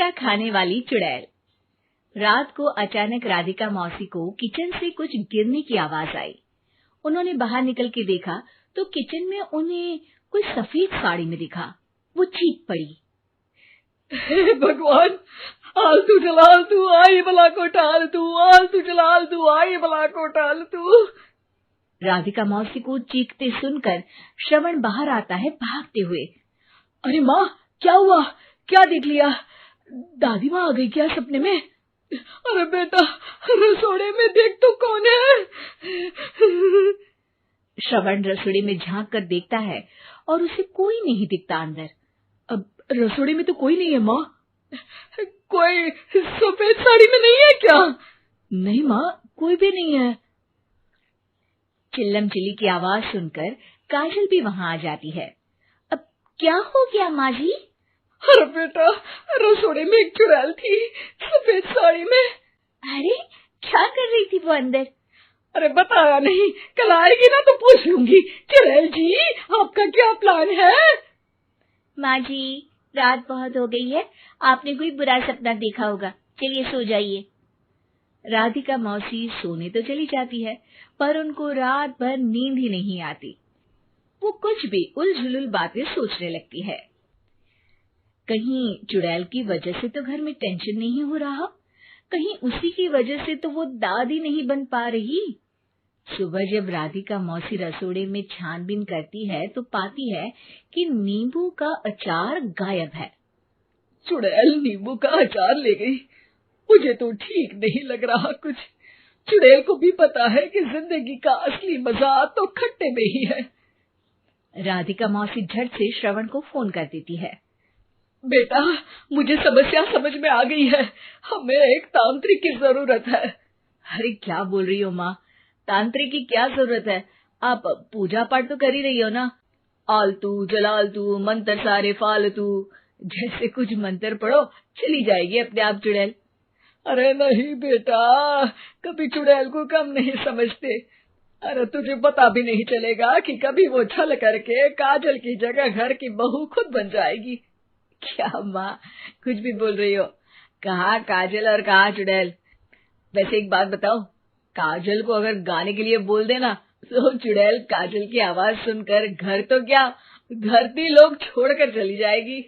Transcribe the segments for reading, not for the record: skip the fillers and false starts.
हमेशा खाने वाली चुड़ैल। रात को अचानक राधिका मौसी को किचन से कुछ गिरने की आवाज आई। उन्होंने बाहर निकल के देखा तो किचन में उन्हें कोई सफेद साड़ी में दिखा। वो चीख पड़ी, हे भगवान, आलतू जलाल तू आई भला को टाल तू, आलतू जलाल तू आई भला को टाल तू। राधिका मौसी को चीखते सुनकर श्रवण बाहर आता है भागते हुए। अरे माँ, क्या हुआ? क्या देख लिया? दादी माँ आ गई क्या सपने में? अरे बेटा, रसोड़े में देख तो कौन है? श्रवण रसोड़े में झांक कर देखता है और उसे कोई नहीं दिखता अंदर। अब रसोड़े में तो कोई नहीं है माँ। कोई सफेद साड़ी में नहीं है क्या? नहीं माँ, कोई भी नहीं है। चिल्लम चिल्ली की आवाज सुनकर काजल भी वहां आ जाती है। अब क्या हो गया माँ जी? अरे बेटा, रसोड़े में एक चुड़ैल थी सफेद साड़ी में। अरे क्या कर रही थी वो अंदर? अरे बताया नहीं, कल आएगी ना तो पूछ लूंगी। चुड़ैल जी, आपका क्या प्लान है? माँ जी, रात बहुत हो गई है, आपने कोई बुरा सपना देखा होगा, चलिए सो जाइए। राधिका मौसी सोने तो चली जाती है, पर उनको रात भर नींद ही नहीं आती। वो कुछ भी उलझुल बातें सोचने लगती है। कहीं चुड़ैल की वजह से तो घर में टेंशन नहीं हो रहा, कहीं उसी की वजह से तो वो दादी नहीं बन पा रही। सुबह जब राधिका मौसी रसोड़े में छानबीन करती है तो पाती है कि नींबू का अचार गायब है। चुड़ैल नींबू का अचार ले गई, मुझे तो ठीक नहीं लग रहा कुछ। चुड़ैल को भी पता है कि जिंदगी का असली मजा तो खट्टे में ही है। राधिका मौसी झट से श्रवण को फोन कर देती है। बेटा, मुझे समस्या समझ में आ गई है, हमें एक तांत्रिक की जरूरत है। अरे क्या बोल रही हो माँ, तांत्रिक की क्या जरूरत है? आप पूजा पाठ तो कर ही रही हो ना। आलतू जलालतू मंत्र सारे फालतू जैसे कुछ मंत्र पढ़ो, चली जाएगी अपने आप चुड़ैल। अरे नहीं बेटा, कभी चुड़ैल को कम नहीं समझते। अरे तुझे पता भी नहीं चलेगा कि कभी वो छल करके काजल की जगह घर की बहू खुद बन जाएगी। क्या माँ, कुछ भी बोल रही हो? कहाँ काजल और कहाँ चुड़ैल। वैसे एक बात बताओ, काजल को अगर गाने के लिए बोल देना तो चुड़ैल काजल की आवाज सुनकर घर तो क्या धरती लोग छोड़कर चली जाएगी।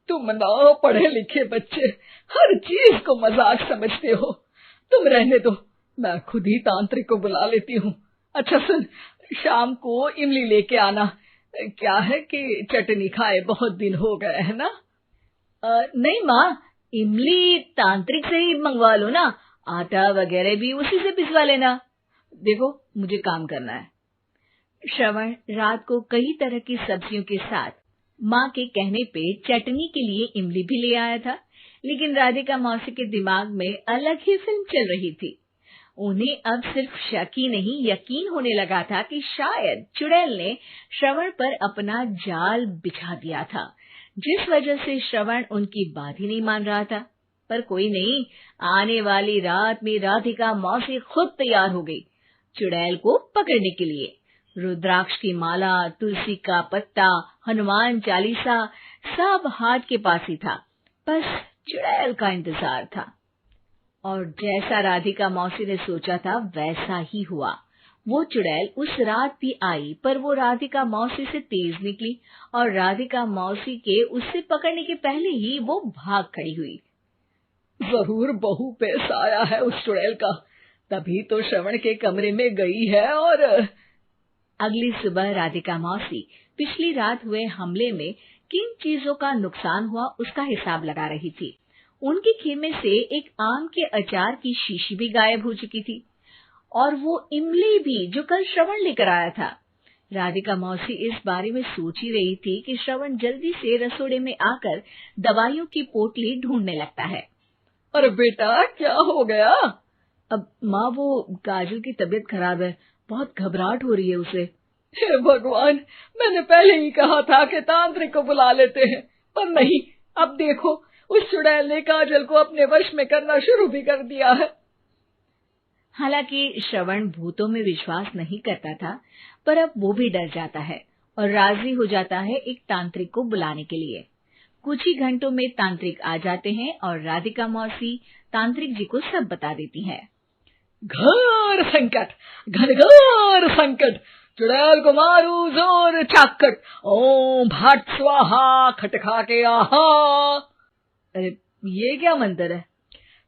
तुम ना पढ़े लिखे बच्चे हर चीज को मजाक समझते हो। तुम रहने दो, मैं खुद ही तांत्रिक को बुला लेती हूँ। अच्छा सुन, शाम को इमली लेके आना। क्या है कि चटनी खाए बहुत दिन हो गए है ना। नहीं माँ, इमली तांत्रिक से ही मंगवा लो ना, आटा वगैरह भी उसी से पिसवा लेना। देखो मुझे काम करना है। श्रवण रात को कई तरह की सब्जियों के साथ माँ के कहने पे चटनी के लिए इमली भी ले आया था, लेकिन राधिका मौसी के दिमाग में अलग ही फिल्म चल रही थी। उन्हें अब सिर्फ शक ही नहीं यकीन होने लगा था कि शायद चुड़ैल ने श्रवण पर अपना जाल बिछा दिया था, जिस वजह से श्रवण उनकी बात ही नहीं मान रहा था। पर कोई नहीं, आने वाली रात में राधिका मौसी खुद तैयार हो गई चुड़ैल को पकड़ने के लिए। रुद्राक्ष की माला, तुलसी का पत्ता, हनुमान चालीसा सब हाथ के पास ही था, बस चुड़ैल का इंतजार था। और जैसा राधिका मौसी ने सोचा था वैसा ही हुआ। वो चुड़ैल उस रात भी आई, पर वो राधिका मौसी से तेज निकली और राधिका मौसी के उससे पकड़ने के पहले ही वो भाग खड़ी हुई। जरूर बहू पे साया है उस चुड़ैल का, तभी तो श्रवण के कमरे में गई है। और अगली सुबह राधिका मौसी पिछली रात हुए हमले में किन चीजों का नुकसान हुआ उसका हिसाब लगा रही थी। उनके खेमे से एक आम के अचार की शीशी भी गायब हो चुकी थी, और वो इमली भी जो कल श्रवण लेकर आया था। राधिका मौसी इस बारे में सोच ही रही थी कि श्रवण जल्दी से रसोड़े में आकर दवाइयों की पोटली ढूंढने लगता है। अरे बेटा, क्या हो गया? अब माँ, वो काजल की तबीयत खराब है, बहुत घबराहट हो रही है उसे। हे भगवान, मैंने पहले ही कहा था कि तांत्रिक को बुला लेते हैं, पर नहीं। अब देखो, उस चुड़ैल ने काजल को अपने वश में करना शुरू भी कर दिया है। हालांकि श्रवण भूतों में विश्वास नहीं करता था, पर अब वो भी डर जाता है और राजी हो जाता है एक तांत्रिक को बुलाने के लिए। कुछ ही घंटों में तांत्रिक आ जाते हैं और राधिका मौसी तांत्रिक जी को सब बता देती है। घोर संकट, घनघोर संकट, चुड़ैल को मारू जोर चाकट, ओम भट स्वाहा खटखा के आहा। अरे ये क्या मंत्र है?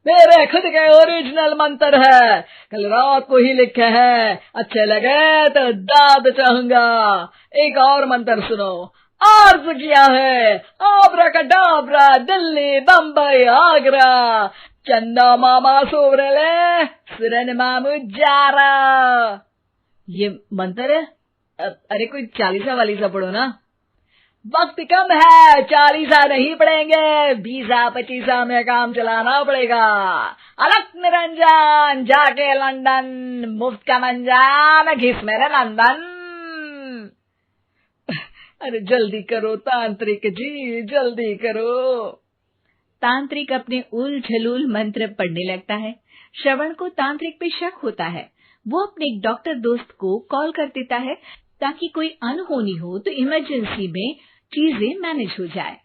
मेरे खुद के ओरिजिनल मंत्र है, कल रात को ही लिखे हैं, अच्छे लगे तो दाद चाहूंगा। एक और मंत्र सुनो, अर्ज किया है आब्राकडाब्रा, दिल्ली बम्बई आगरा, चंदा मामा सोवरले सुरन मामू जारा। ये मंत्र है? अरे कोई 40 वालीसा पढ़ो ना। वक्त कम है, 40 नहीं पड़ेंगे, 20-25 में काम चलाना पड़ेगा। अलक निरंजन जाके लंदन, मुफ्त का मंजान घिस मेरे नंदन। अरे जल्दी करो तांत्रिक जी, जल्दी करो। तांत्रिक अपने उल झलूल मंत्र पढ़ने लगता है। श्रवण को तांत्रिक पे शक होता है। वो अपने एक डॉक्टर दोस्त को कॉल कर देता है ताकि कोई अनहोनी हो तो इमरजेंसी में चीजें मैनेज हो जाए।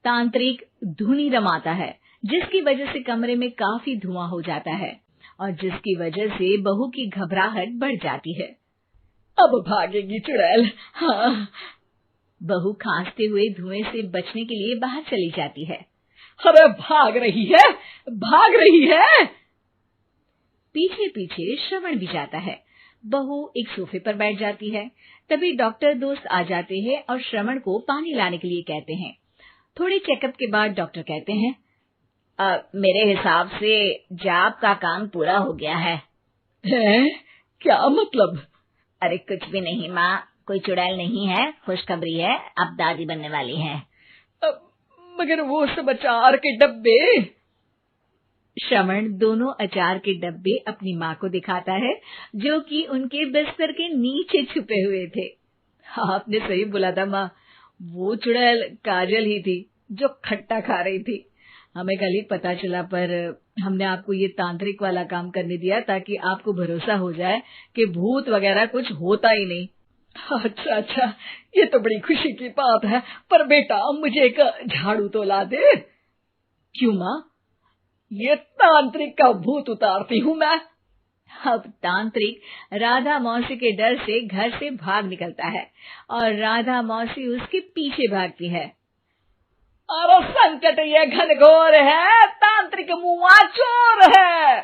तांत्रिक धुनी रमाता है, जिसकी वजह से कमरे में काफी धुआं हो जाता है और जिसकी वजह से बहू की घबराहट बढ़ जाती है। अब भागेगी चुड़ैल। हाँ। बहू खांसते हुए धुएं से बचने के लिए बाहर चली जाती है। अरे भाग रही है, भाग रही है। पीछे पीछे श्रवण भी जाता है। बहू एक सोफे पर बैठ जाती है। तभी डॉक्टर दोस्त आ जाते हैं और श्रवण को पानी लाने के लिए कहते हैं। थोड़े चेकअप के बाद डॉक्टर कहते हैं, मेरे हिसाब से जाप का काम पूरा हो गया है। क्या मतलब? अरे कुछ भी नहीं माँ, कोई चुड़ैल नहीं है, खुशखबरी है, अब दादी बनने वाली है। मगर वो सब अचार के डब्बे। श्रवण दोनों अचार के डब्बे अपनी माँ को दिखाता है, जो कि उनके बिस्तर के नीचे छुपे हुए थे। आपने सही बोला था माँ, वो चुड़ैल काजल ही थी जो खट्टा खा रही थी। हमें कल ही पता चला, पर हमने आपको ये तांत्रिक वाला काम करने दिया ताकि आपको भरोसा हो जाए कि भूत वगैरह कुछ होता ही नहीं। अच्छा अच्छा, ये तो बड़ी खुशी की बात है, पर बेटा मुझे एक झाड़ू तो ला दे। क्यों माँ? ये तांत्रिक का भूत उतारती हूँ मैं। अब तांत्रिक राधा मौसी के डर से घर से भाग निकलता है और राधा मौसी उसके पीछे भागती है। अरे संकट ये घनघोर है, तांत्रिक मुआ चोर है।